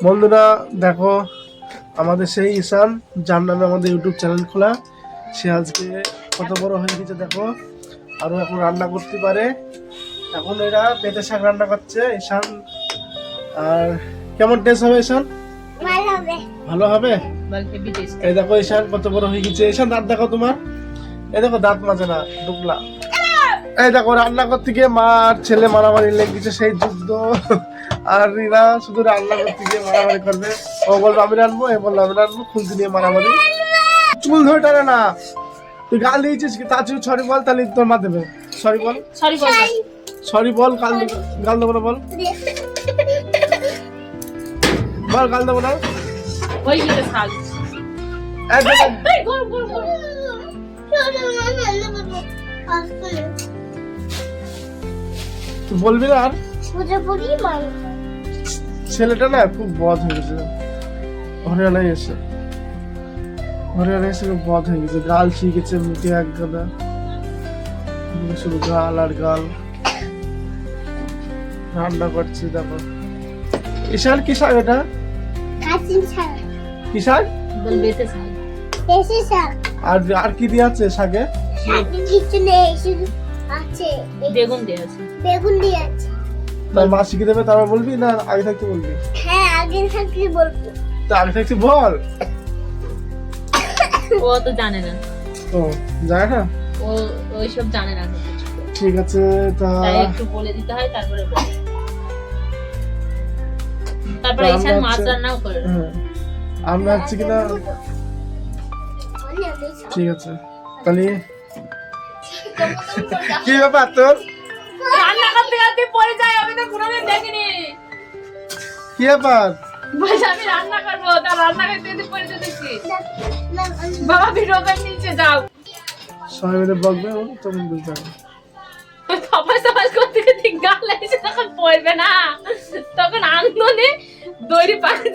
বন্ধুরা দেখো, আমাদের সেই ঈশান, যার নামে আমাদের ইউটিউব চ্যানেল খোলা, সে আজকে কত বড় হয়ে গেছে দেখো। আরো এখন রান্না করতে পারে। এখন এরা পেঁপে শাক রান্না করছে ঈশান। আর কেমন টেস্ট হবে ঈশান? ভালো হবে। এই দেখো ঈশান কত বড় হয়ে গেছে। ঈশান দাঁত দেখো তোমার, এই দেখো দাঁত মাজে না, ডুবলা। এই দেখো রান্না করতে গিয়ে মা আর ছেলে মারামারি লেগেছে, সেই যুদ্ধ। আর এরা শুধু রান্না করতে গিয়ে মারামারি করবে। ও বলবো আমি রান্নবো, এ বললো আমি রান্নবো, খুলতে নিয়ে মারামারি। চুল ধরে টানে না, তুই গাল দিয়েছিস কি? তার জন্য সরি বল, তাহলে তোর মা দেবে। সরি বল, সরি বল, গাল দেবো না, বল বল, গাল দেবো না। তুই বলবি না আর? ছেলেটা না খুব বদ হয়ে গেছে, হরিয়ানায় এসে বদ হয়ে গেছে। গাল শিখেছে মুখে এক গাদা, শুধু গাল আর গাল। রান্না করছি দেখো। ঈশান কি শাক এটা? কি শাক? আর কি দিয়ে আছে শাকে? বেগুন দিয়ে আছে। তার মা শিখে দেবে, তারপর বলবি না আগে থাকতে বলবি? হ্যাঁ আগে থাকতে বলবো। তা আগে থাকতে বল। ও তো জানে না। ও জানে না, ও ওইসব জানে না। ঠিক আছে, তাই একটু বলে দিতে হয়, তারপরে বলে। তারপরে ঈশান মাছ রান্নাও করে। হ্যাঁ আমরা হচ্ছে কিনা, ঠিক আছে তাহলে। কি ব্যাপার তোর? রান্না করতে করতে পড়ে যায়, আমি তো কোনোদিন দেখিনি। কি ব্যাপার? বলছে আমি রান্না করবো, তা রান্না করতে করতে পড়ে যেতেছি। বাবা ভিডিও করে নিচে যাও। সবাই মিলে বকবে, তখন বুঝতে হবে। সবাই করতে করতে গাল এসে তখন পড়বে না, তখন আন্দোলনে দড়ি পাকে।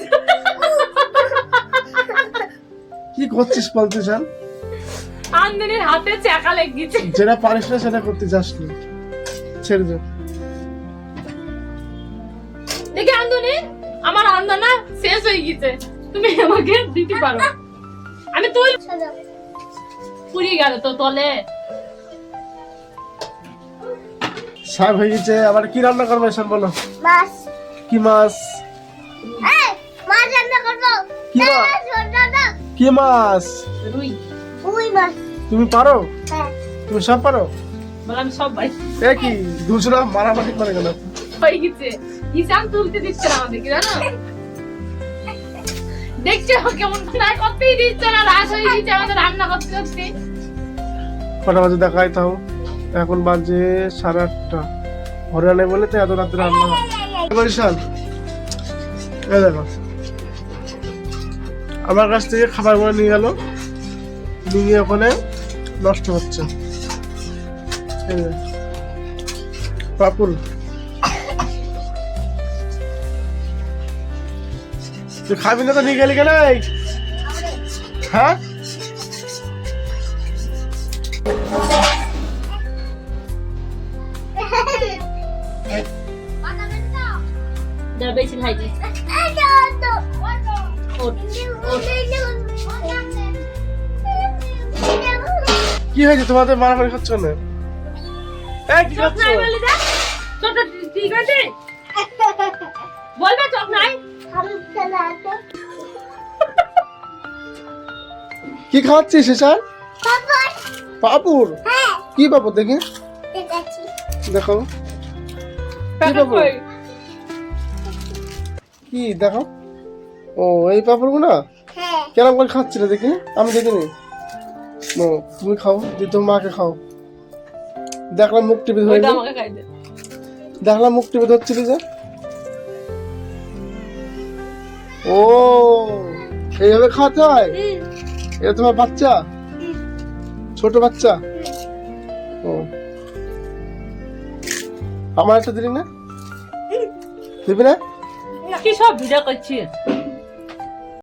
কি করছিস বলতে চান? আন্দোলনের হাতে চাকা লেগে গেছে। যেটা পারিস না সেটা করতে চাস না, ছেড়ে দে। দেখে আন্দোলনে আমার আন্দোলন শেষ হয়ে গেছে, তুমি আমাকে দিতে পারো। আমি তুই পুড়িয়ে গেল তো তলে। শাক হয়ে গেছে, আবার কি রান্না করবো এসব বলো? মাছ। কি মাছ? মাছ রান্না করবো। কি মাছ? কি মাছ? রুই মাছ। তুমি পারো? হ্যাঁ তুমি সব পারো? বল আমি সব পারি। এ কি দুজনা মারামারি করে গেল? হয়ে গেছে। ঈশান তুলতে দিচ্ছে না আমাদেরকে, জানো? দেখছো কেমন ফ্রাই করতেই দিচ্ছে না, রাস হয়ে গেছে আমাদের রান্না করতে করতে। কটা বাজে দেখাই তাও? এখন বাজে 8:30। হরিয়ানায় বলে তো এত রাত্রে রান্না হয়। বরিশাল এই দেখো, আমার কাছ থেকে খাবার গুলো নিয়ে গেল, নিয়ে ওখানে নষ্ট হচ্ছে। পাপুল তুই খাবি না তো নিয়ে গেলি কেন? হ্যাঁ বেশি খাইছি। কি হয়েছে তোমাদের মারামারি করছো না? কি করছো? ঠিক আছে বলবে চোখ নাই। কি খাওয়াচ্ছিস ঈশান? পাপুর? কি পাপুর দেখি, দেখো কি পাপুর, কি দেখো। ও এই পাপড় গুলো কেরম করে খাচ্ছিলে দেখি, আমি দেখিনি। ও তুমি খাও, দিয়ে তোমার মাকে খাও। দেখলাম মুখ টিপে ধরে, দেখলাম মুখ টিপে ধরছিলি যে। ও এইভাবে খাওয়াতে হয়? এটা তোমার বাচ্চা, ছোট বাচ্চা? ও আমার একটা দিবি না? দিবি না? কি সব ভিডিও করছিস?